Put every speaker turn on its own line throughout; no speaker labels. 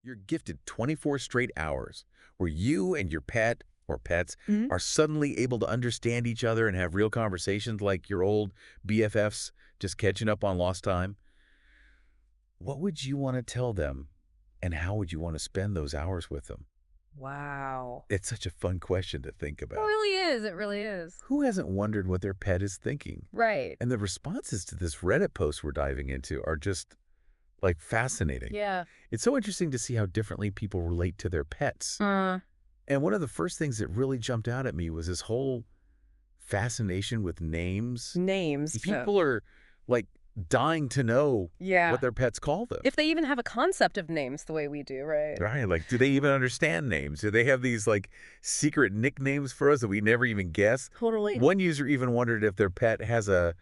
You're gifted 24 straight hours where you and your pet or pets
Mhm.
are suddenly able to understand each other and have real conversations like your old BFFs just catching up on lost time. What would you want to tell them, and how would you want to spend those hours with them?
Wow.
It's such a fun question to think
It
about.
really is. It really is.
Who hasn't wondered what their pet is thinking?
Right.
And the responses to this Reddit post we're diving into are just, like, fascinating.
Yeah.
It's so interesting to see how differently people relate to their pets. And one of the first things that really jumped out at me was this whole fascination with names.
Names.
People are, like, dying to know
Yeah.
what their pets call them.
If they even have a concept of names the way we do, right?
Right, like, do they even understand names? Do they have these, like, secret nicknames for us that we never even guess?
Totally.
One user even wondered if their pet has a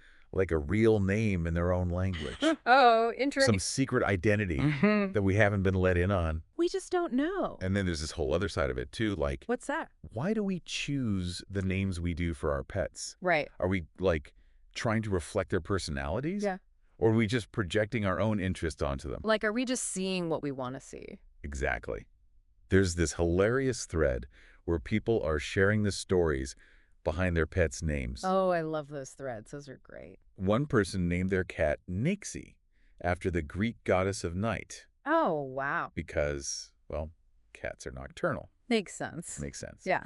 real name in their own language.
Oh, interesting.
Some secret identity
Mhm.
that we haven't been let in on.
We just don't know.
And then there's this whole other side of it, too, like,
What's that?
why do we choose the names we do for our pets?
Right.
Are we, like, trying to reflect their personalities?
Yeah.
Or are we just projecting our own interest onto them?
Like, are we just seeing what we want to see?
Exactly. There's this hilarious thread where people are sharing the stories behind their pets' names.
Oh, I love those threads. Those are great.
One person named their cat Nixie after the Greek goddess of night
Oh, wow.
because, well, cats are nocturnal.
Makes sense.
Makes sense.
Yeah.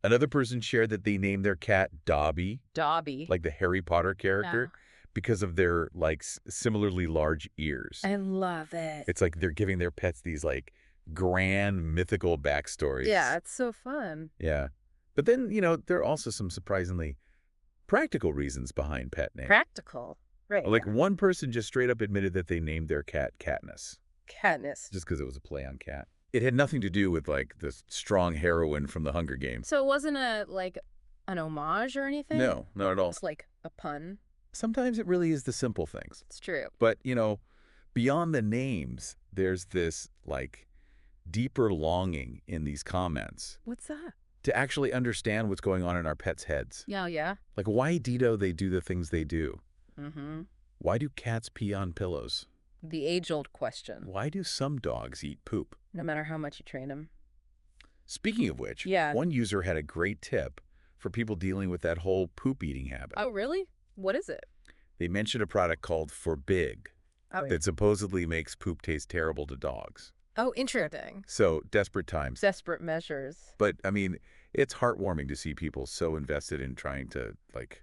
Another person shared that they named their cat Dobby,
Dobby.
like the Harry Potter character, because of their, like, similarly large ears.
I love it.
It's like they're giving their pets these, like, grand mythical backstories.
Yeah, it's so fun.
Yeah. But then, there are also some surprisingly practical reasons behind pet names.
Practical. Right.
Like, one person just straight up admitted that they named their cat Katniss,
Katniss.
just because it was a play on cat. It had nothing to do with, like, the strong heroine from the Hunger Games.
So it wasn't an homage or anything?
No, not at all.
It's like a pun.
Sometimes it really is the simple things.
It's true.
But, beyond the names, there's this, like, deeper longing in these comments
What's that?
to actually understand what's going on in our pets' heads.
Yeah.
Like, why do they do the things they do?
Mm-hmm.
Why do cats pee on pillows?
The age-old question.
Why do some dogs eat poop?
No matter how much you train them.
Speaking of which,
Yeah.
one user had a great tip for people dealing with that whole poop eating habit.
Oh, really? What is it?
They mentioned a product called For Big
Oh,
that supposedly makes poop taste terrible to dogs.
oh, interesting.
So, desperate times.
Desperate measures.
But, I mean, it's heartwarming to see people so invested in trying to, like,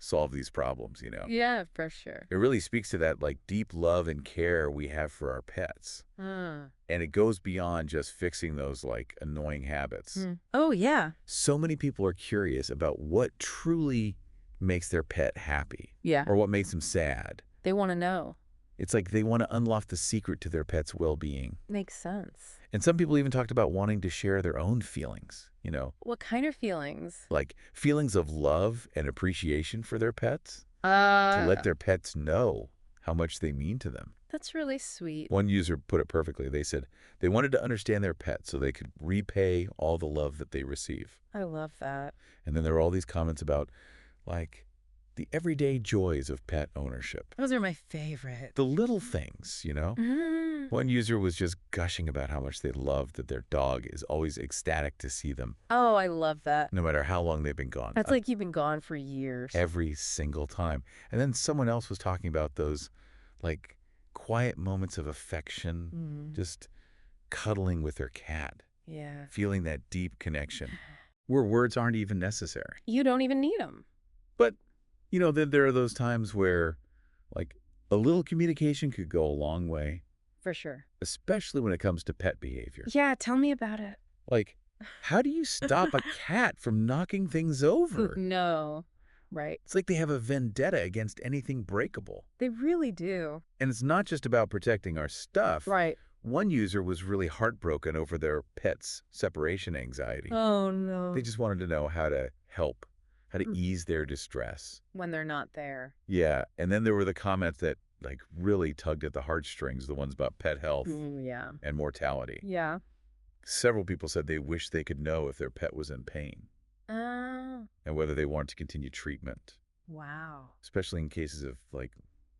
solve these problems,
Yeah, for sure.
It really speaks to that, like, deep love and care we have for our pets. And it goes beyond just fixing those, like, annoying habits.
Oh, yeah.
So many people are curious about what truly makes their pet happy
Yeah.
or what makes them sad.
They want to know.
It's like they want to unlock the secret to their pet's well-being.
Makes sense.
And some people even talked about wanting to share their own feelings,
What kind of feelings?
like feelings of love and appreciation for their pets, to let their pets know how much they mean to them.
That's really sweet.
One user put it perfectly. They said they wanted to understand their pet so they could repay all the love that they receive.
I love that.
And then there were all these comments about, like, the everyday joys of pet ownership.
Those are my favorite.
The little things,
Mm.
One user was just gushing about how much they love that their dog is always ecstatic to see them,
Oh, I love that.
no matter how long they've been gone.
That's like you've been gone for years.
Every single time. And then someone else was talking about those, like, quiet moments of affection, just cuddling with their cat,
Yeah.
feeling that deep connection, where words aren't even necessary.
You don't even need them.
But, then there are those times where, like, a little communication could go a long way,
For sure.
especially when it comes to pet behavior.
Yeah, tell me about it.
Like, how do you stop a cat from knocking things over?
No. Right.
It's like they have a vendetta against anything breakable.
They really do.
And it's not just about protecting our stuff.
Right.
One user was really heartbroken over their pet's separation anxiety.
Oh, no.
They just wanted to know how to help, how to ease their distress.
When they're not there.
Yeah, and then there were the comments that, like, really tugged at the heartstrings, the ones about pet health
Yeah.
and mortality.
Yeah.
Several people said they wish they could know if their pet was in pain
Oh.
and whether they want to continue treatment,
Wow.
especially in cases of, like,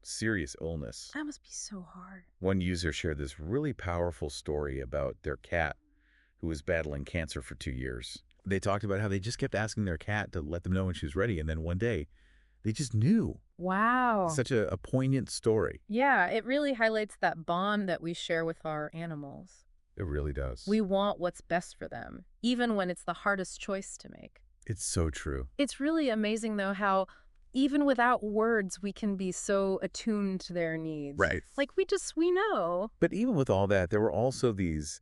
serious illness.
That must be so hard.
One user shared this really powerful story about their cat who was battling cancer for 2 years. They talked about how they just kept asking their cat to let them know when she was ready, and then one day, they just knew.
Wow.
Such a poignant story.
Yeah, it really highlights that bond that we share with our animals.
It really does.
We want what's best for them, even when it's the hardest choice to make.
It's so true.
It's really amazing, though, how even without words, we can be so attuned to their needs.
Right.
Like, we know.
But even with all that, there were also these,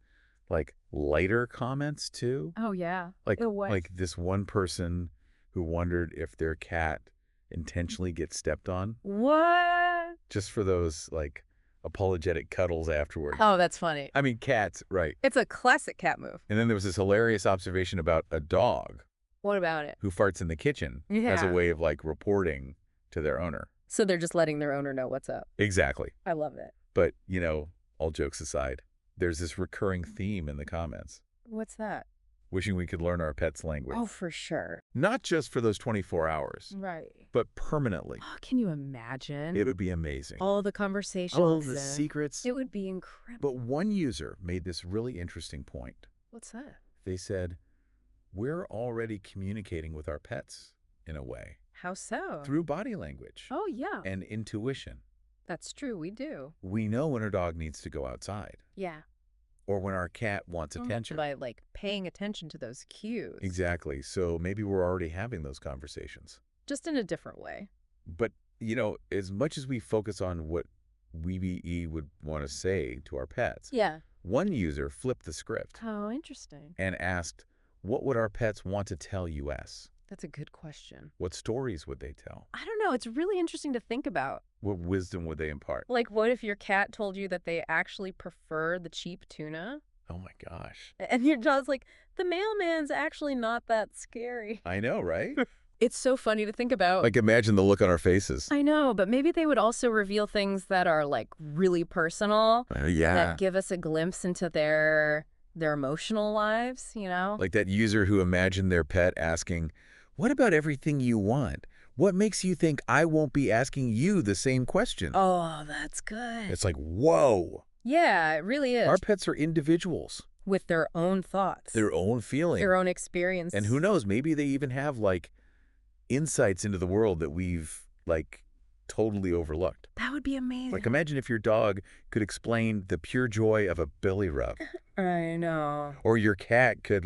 lighter comments, too.
Oh, yeah.
Like,
What?
like this one person who wondered if their cat intentionally gets stepped on.
What?
Just for those, apologetic cuddles afterwards.
Oh, that's funny.
I mean, cats, right.
It's a classic cat move.
And then there was this hilarious observation about a dog
What about it?
who farts in the kitchen as a
Yeah.
way of, reporting to their owner.
So they're just letting their owner know what's up.
Exactly.
I love it.
But, all jokes aside, there's this recurring theme in the comments.
What's that?
Wishing we could learn our pet's language.
Oh, for sure.
Not just for those 24 hours,
Right.
but permanently.
Oh, can you imagine?
It would be amazing.
All the conversations.
All the secrets.
It would be incredible.
But one user made this really interesting point.
What's that?
They said, we're already communicating with our pets in a way
How so?
through body language
Oh, yeah.
and intuition.
That's true. We do.
We know when our dog needs to go outside
Yeah.
or when our cat wants attention.
By, paying attention to those cues.
Exactly. So maybe we're already having those conversations.
Just in a different way.
But, as much as we focus on what we would want to say to our pets,
Yeah.
one user flipped the script
Oh, interesting.
and asked, what would our pets want to tell us?
That's a good question.
What stories would they tell?
I don't know. It's really interesting to think about.
What wisdom would they impart?
What if your cat told you that they actually prefer the cheap tuna?
Oh my gosh.
And your dog's like, the mailman's actually not that scary.
I know, right?
It's so funny to think about.
Imagine the look on our faces.
I know, but maybe they would also reveal things that are really personal.
Yeah.
That give us a glimpse into their emotional lives,
Like that user who imagined their pet asking, what about everything you want? What makes you think I won't be asking you the same question?
Oh, that's good.
It's like, whoa.
Yeah, it really is.
Our pets are individuals.
With their own thoughts.
Their own feelings.
Their own experience.
And who knows, maybe they even have, insights into the world that we've, totally overlooked.
That would be amazing.
Imagine if your dog could explain the pure joy of a belly rub.
I know.
Or your cat could,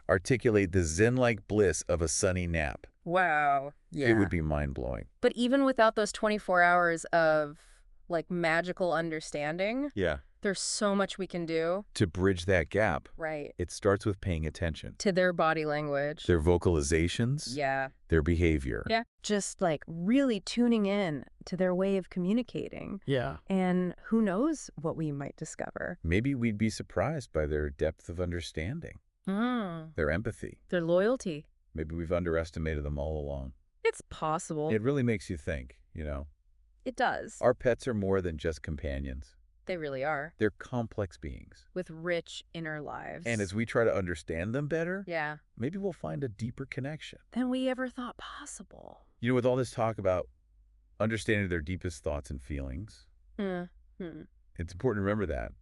articulate the zen-like bliss of a sunny nap.
Wow. Yeah.
It would be mind-blowing.
But even without those 24 hours of, magical understanding,
Yeah.
there's so much we can do.
To bridge that gap,
Right.
it starts with paying attention.
To their body language.
Their vocalizations,
Yeah.
their behavior.
Yeah. Just, really tuning in to their way of communicating.
Yeah.
And who knows what we might discover.
Maybe we'd be surprised by their depth of understanding, their empathy.
Their loyalty.
Maybe we've underestimated them all along.
It's possible.
It really makes you think,
It does.
Our pets are more than just companions.
They really are.
They're complex beings.
With rich inner lives.
And as we try to understand them better,
Yeah.
maybe we'll find a deeper connection.
Than we ever thought possible.
With all this talk about understanding their deepest thoughts and feelings, it's important to remember that.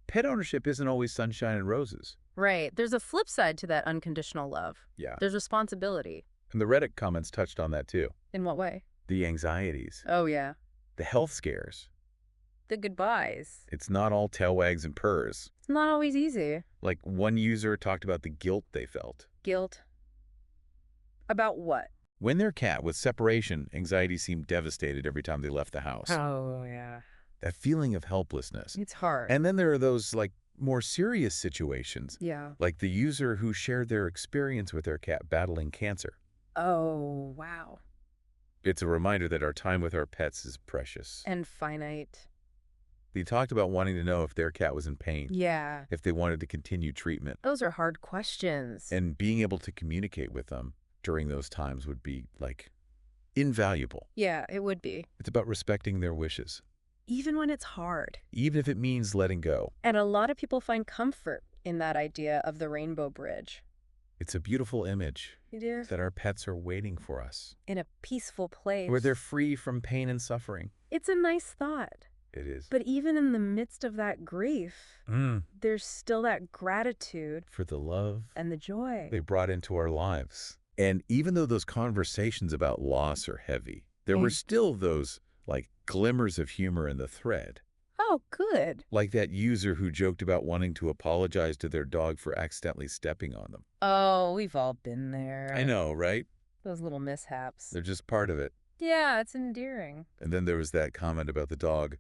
Pet ownership isn't always sunshine and roses.
Right. There's a flip side to that unconditional love.
Yeah.
There's responsibility.
And the Reddit comments touched on that too.
In what way?
The anxieties,
Oh, yeah.
the health scares.
The goodbyes.
It's not all tail wags and purrs.
It's not always easy.
One user talked about the guilt they felt.
Guilt. About what?
When their cat was separation, anxiety seemed devastated every time they left the house.
Oh, yeah.
That feeling of helplessness.
It's hard.
And then there are those, more serious situations.
Yeah.
Like the user who shared their experience with their cat battling cancer.
Oh, wow.
It's a reminder that our time with our pets is precious.
And finite.
They talked about wanting to know if their cat was in pain.
Yeah.
If they wanted to continue treatment.
Those are hard questions.
And being able to communicate with them during those times would be, invaluable.
Yeah, it would be.
It's about respecting their wishes.
Even when it's hard.
Even if it means letting go.
And a lot of people find comfort in that idea of the rainbow bridge.
It's a beautiful image
You do?
that our pets are waiting for us.
In a peaceful place.
Where they're free from pain and suffering.
It's a nice thought.
It is.
But even in the midst of that grief, there's still that gratitude
For the love
and the joy.
they brought into our lives. And even though those conversations about loss are heavy, there were still those, like, glimmers of humor in the thread.
Oh, good.
Like that user who joked about wanting to apologize to their dog for accidentally stepping on them.
Oh, we've all been there.
I know, right?
Those little mishaps.
They're just part of it.
Yeah, it's endearing.
And then there was that comment about the dog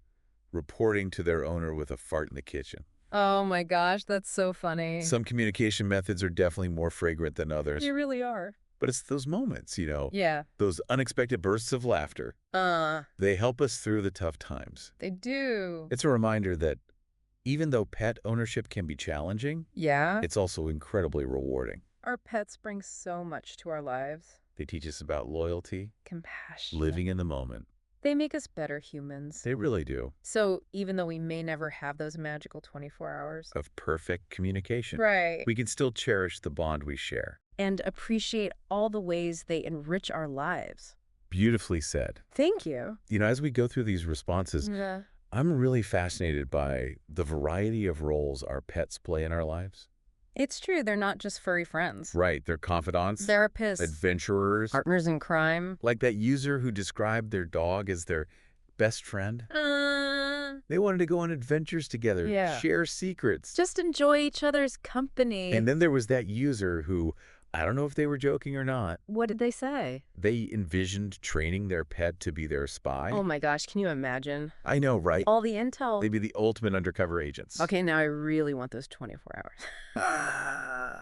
reporting to their owner with a fart in the kitchen.
Oh my gosh, that's so funny.
Some communication methods are definitely more fragrant than others.
They really are.
But it's those moments,
Yeah.
those unexpected bursts of laughter. They help us through the tough times.
They do.
It's a reminder that even though pet ownership can be challenging,
Yeah.
it's also incredibly rewarding.
Our pets bring so much to our lives.
They teach us about loyalty,
Compassion.
living in the moment.
They make us better humans.
They really do.
So even though we may never have those magical 24 hours.
Of perfect communication.
Right.
We can still cherish the bond we share.
And appreciate all the ways they enrich our lives.
Beautifully said.
Thank you.
As we go through these responses,
Yeah.
I'm really fascinated by the variety of roles our pets play in our lives.
It's true. They're not just furry friends.
Right. They're confidants,
Therapists.
adventurers,
Partners in crime.
like that user who described their dog as their best friend. They wanted to go on adventures together,
Yeah.
share secrets.
Just enjoy each other's company.
And then there was that user who, I don't know if they were joking or not,
What did they say?
they envisioned training their pet to be their spy.
Oh my gosh, can you imagine?
I know, right?
All the intel.
They'd be the ultimate undercover agents.
Okay, now I really want those 24 hours.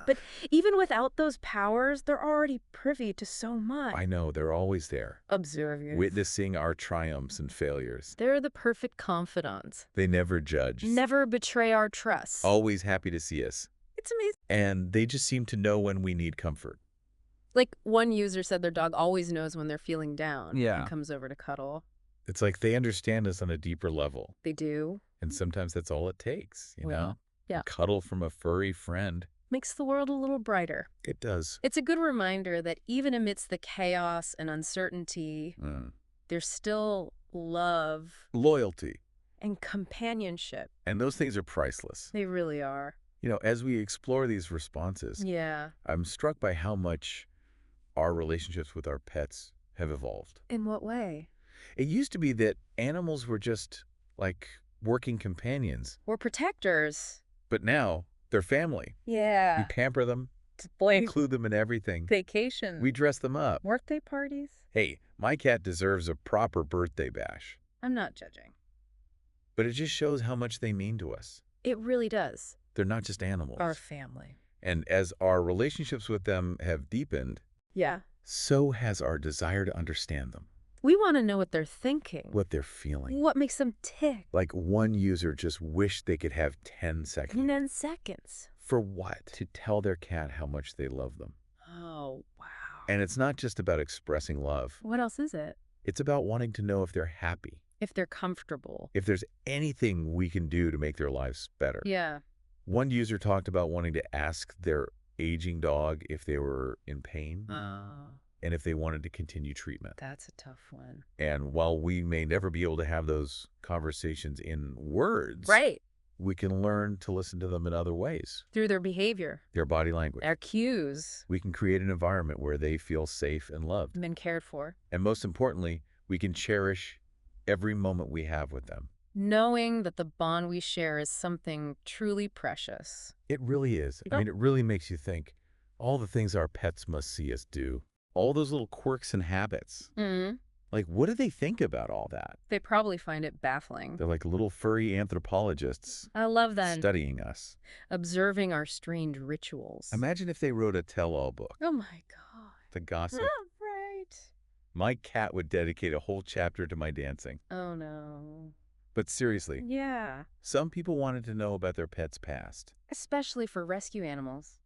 But even without those powers, they're already privy to so much.
I know, they're always there,
Observing.
witnessing our triumphs and failures.
They're the perfect confidants.
They never judge.
Never betray our trust.
Always happy to see us.
It's amazing.
And they just seem to know when we need comfort.
Like one user said their dog always knows when they're feeling down.
Yeah.
And comes over to cuddle.
It's like they understand us on a deeper level.
They do.
And sometimes that's all it takes, you know?
Well, yeah.
A cuddle from a furry friend.
Makes the world a little brighter.
It does.
It's a good reminder that even amidst the chaos and uncertainty, there's still love
Loyalty.
and companionship.
And those things are priceless.
They really are.
As we explore these responses,
Yeah.
I'm struck by how much our relationships with our pets have evolved.
In what way?
It used to be that animals were just like working companions,
We're protectors.
but now they're family. We
Yeah.
pamper them,
Boy,
include them in everything.
vacation.
We dress them up.
Birthday parties.
Hey, my cat deserves a proper birthday bash.
I'm not judging.
But it just shows how much they mean to us.
It really does.
They're not just animals.
Our family.
And as our relationships with them have deepened,
Yeah.
so has our desire to understand them,
We want to know what they're thinking.
what they're feeling.
What makes them tick.
Like one user just wished they could have 10 seconds.
And then seconds.
For what? To tell their cat how much they love them.
Oh, wow.
And it's not just about expressing love.
What else is it?
It's about wanting to know if they're happy,
If they're comfortable.
if there's anything we can do to make their lives better.
Yeah.
One user talked about wanting to ask their aging dog if they were in pain and if they wanted to continue treatment.
That's a tough one.
And while we may never be able to have those conversations in words,
Right.
we can learn to listen to them in other ways.
Through their behavior.
Their body language.
Our cues.
We can create an environment where they feel safe and loved.
Been cared for.
And most importantly, we can cherish every moment we have with them.
Knowing that the bond we share is something truly precious.
It really is. I mean, it really makes you think all the things our pets must see us do, all those little quirks and habits. Like, what do they think about all that?
They probably find it baffling.
They're like little furry anthropologists
I love that.
studying us.
Observing our strange rituals.
Imagine if they wrote a tell-all book,
Oh my God.
the gossip.
Right.
My cat would dedicate a whole chapter to my dancing.
Oh no.
But seriously,
Yeah.
some people wanted to know about their pet's past.
Especially for rescue animals.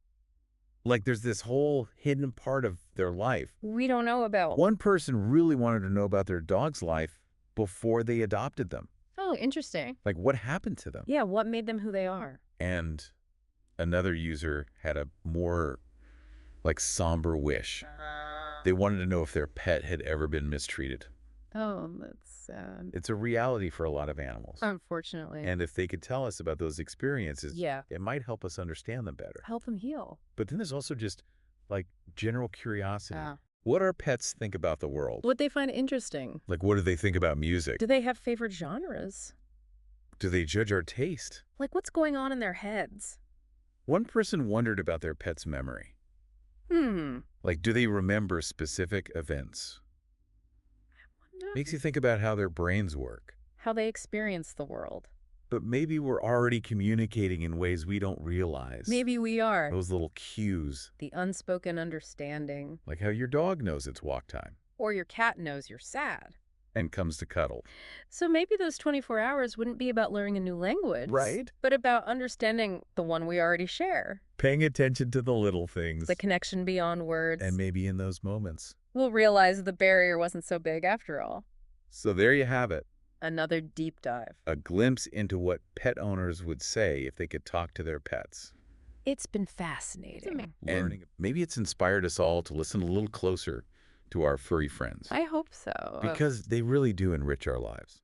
Like there's this whole hidden part of their life.
We don't know about.
One person really wanted to know about their dog's life before they adopted them.
Oh, interesting.
Like what happened to them?
Yeah, what made them who they are?
And another user had a more like somber wish. They wanted to know if their pet had ever been mistreated.
Oh, that's sad.
It's a reality for a lot of animals.
Unfortunately.
And if they could tell us about those experiences,
Yeah.
it might help us understand them better.
Help them heal.
But then there's also just, like, general curiosity.
Ah.
What our pets think about the world?
What they find interesting.
Like, what do they think about music?
Do they have favorite genres?
Do they judge our taste?
Like, what's going on in their heads?
One person wondered about their pet's memory. Like, do they remember specific events? Makes you think about how their brains work.
How they experience the world.
But maybe we're already communicating in ways we don't realize.
Maybe we are.
Those little cues.
The unspoken understanding.
Like how your dog knows it's walk time.
Or your cat knows you're sad.
And comes to cuddle.
So maybe those 24 hours wouldn't be about learning a new language.
Right.
But about understanding the one we already share.
Paying attention to the little things.
The connection beyond words.
And maybe in those moments.
We'll realize the barrier wasn't so big after all.
So there you have it.
Another deep dive.
A glimpse into what pet owners would say if they could talk to their pets.
It's been fascinating.
And maybe it's inspired us all to listen a little closer to our furry friends.
I hope so.
Because they really do enrich our lives.